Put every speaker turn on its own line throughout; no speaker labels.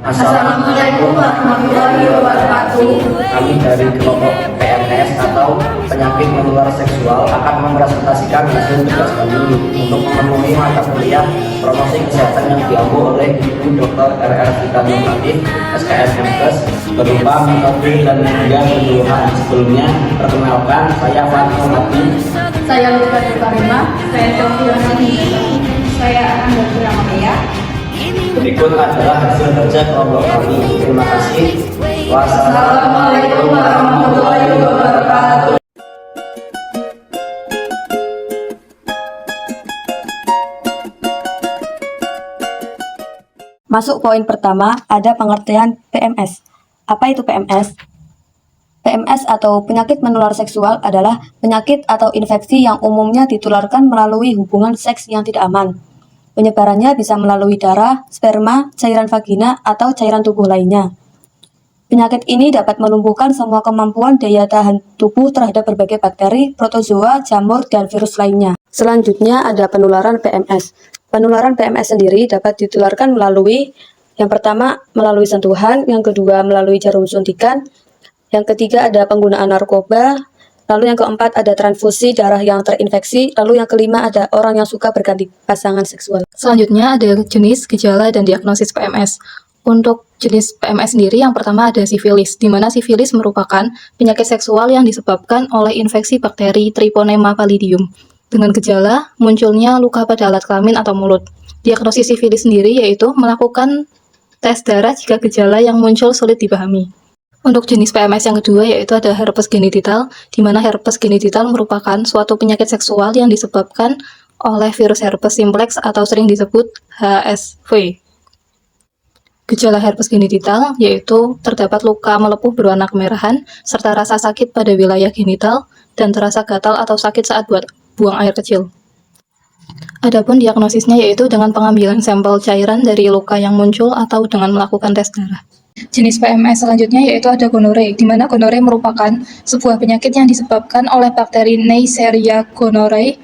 Assalamualaikum warahmatullahi wabarakatuh.
Kami dari kelompok PMS atau penyakit menular seksual akan merepresentasikan hasil tugas kami untuk memenuhi mata kuliah promosi kesehatan yang diambil oleh Ibu Dr. RR Vita Normatif SKM MKes berupa metode dan juga penyuluhan. Sebelumnya, perkenalkan, saya Fatima Mati.
Saya Lutfi Karimah. Saya Taufiyana. Saya Ananda Ramaya.
Berikut adalah hasil kerja kelompok kami. Terima kasih.
Wassalamualaikum warahmatullahi wabarakatuh.
Masuk poin pertama, ada pengertian PMS. Apa itu PMS? PMS atau penyakit menular seksual adalah penyakit atau infeksi yang umumnya ditularkan melalui hubungan seks yang tidak aman. Penyebarannya bisa melalui darah, sperma, cairan vagina, atau cairan tubuh lainnya. Penyakit ini dapat melumpuhkan semua kemampuan daya tahan tubuh terhadap berbagai bakteri, protozoa, jamur, dan virus lainnya. Selanjutnya ada penularan PMS. Penularan PMS sendiri dapat ditularkan melalui yang pertama melalui sentuhan, yang kedua melalui jarum suntikan, yang ketiga ada penggunaan narkoba, lalu yang keempat ada transfusi darah yang terinfeksi, lalu yang kelima ada orang yang suka berganti pasangan seksual.
Selanjutnya ada jenis, gejala, dan diagnosis PMS. Untuk jenis PMS sendiri, yang pertama ada sifilis, di mana sifilis merupakan penyakit seksual yang disebabkan oleh infeksi bakteri Treponema pallidum. Dengan gejala, munculnya luka pada alat kelamin atau mulut. Diagnosis sifilis sendiri yaitu melakukan tes darah jika gejala yang muncul sulit dipahami. Untuk jenis PMS yang kedua yaitu ada herpes genital, di mana herpes genital merupakan suatu penyakit seksual yang disebabkan oleh virus herpes simplex atau sering disebut HSV. Gejala herpes genital yaitu terdapat luka melepuh berwarna kemerahan, serta rasa sakit pada wilayah genital, dan terasa gatal atau sakit saat buang air kecil. Adapun diagnosisnya yaitu dengan pengambilan sampel cairan dari luka yang muncul atau dengan melakukan tes darah. Jenis PMS selanjutnya yaitu ada gonore, di mana gonore merupakan sebuah penyakit yang disebabkan oleh bakteri Neisseria gonorrhoeae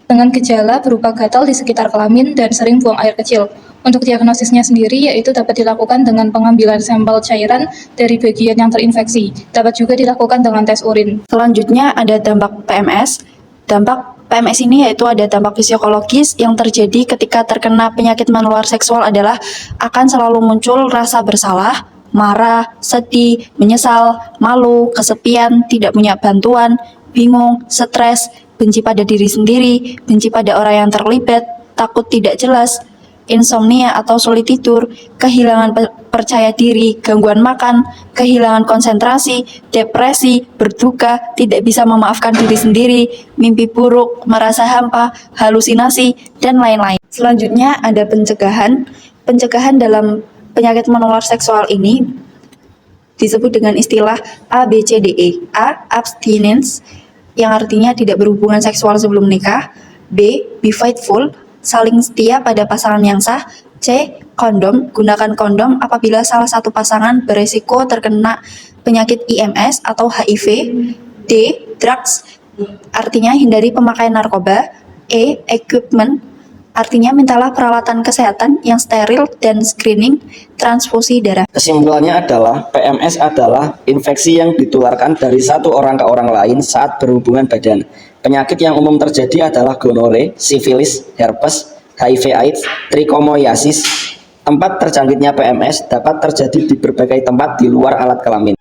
dengan gejala berupa gatal di sekitar kelamin dan sering buang air kecil. Untuk diagnosisnya sendiri yaitu dapat dilakukan dengan pengambilan sampel cairan dari bagian yang terinfeksi. Dapat juga dilakukan dengan tes urin.
Selanjutnya ada dampak PMS. Dampak PMS ini yaitu ada dampak fisiologis yang terjadi ketika terkena penyakit menular seksual adalah akan selalu muncul rasa bersalah, marah, sedih, menyesal, malu, kesepian, tidak punya bantuan, bingung, stres, benci pada diri sendiri, benci pada orang yang terlibat, takut tidak jelas, insomnia atau sulit tidur, kehilangan percaya diri, gangguan makan, kehilangan konsentrasi, depresi, berduka, tidak bisa memaafkan diri sendiri, mimpi buruk, merasa hampa, halusinasi, dan lain-lain. Selanjutnya ada pencegahan. Pencegahan dalam penyakit menular seksual ini disebut dengan istilah ABCDE. A. Abstinence, yang artinya tidak berhubungan seksual sebelum nikah. B. Be faithful, saling setia pada pasangan yang sah. C. Kondom, gunakan kondom apabila salah satu pasangan beresiko terkena penyakit IMS atau HIV. D. Drugs, artinya hindari pemakaian narkoba. E. Equipment, artinya mintalah peralatan kesehatan yang steril dan screening transfusi darah.
Kesimpulannya adalah PMS adalah infeksi yang ditularkan dari satu orang ke orang lain saat berhubungan badan. Penyakit yang umum terjadi adalah gonore, sifilis, herpes, HIV/AIDS, trichomoniasis. Tempat terjangkitnya PMS dapat terjadi di berbagai tempat di luar alat kelamin.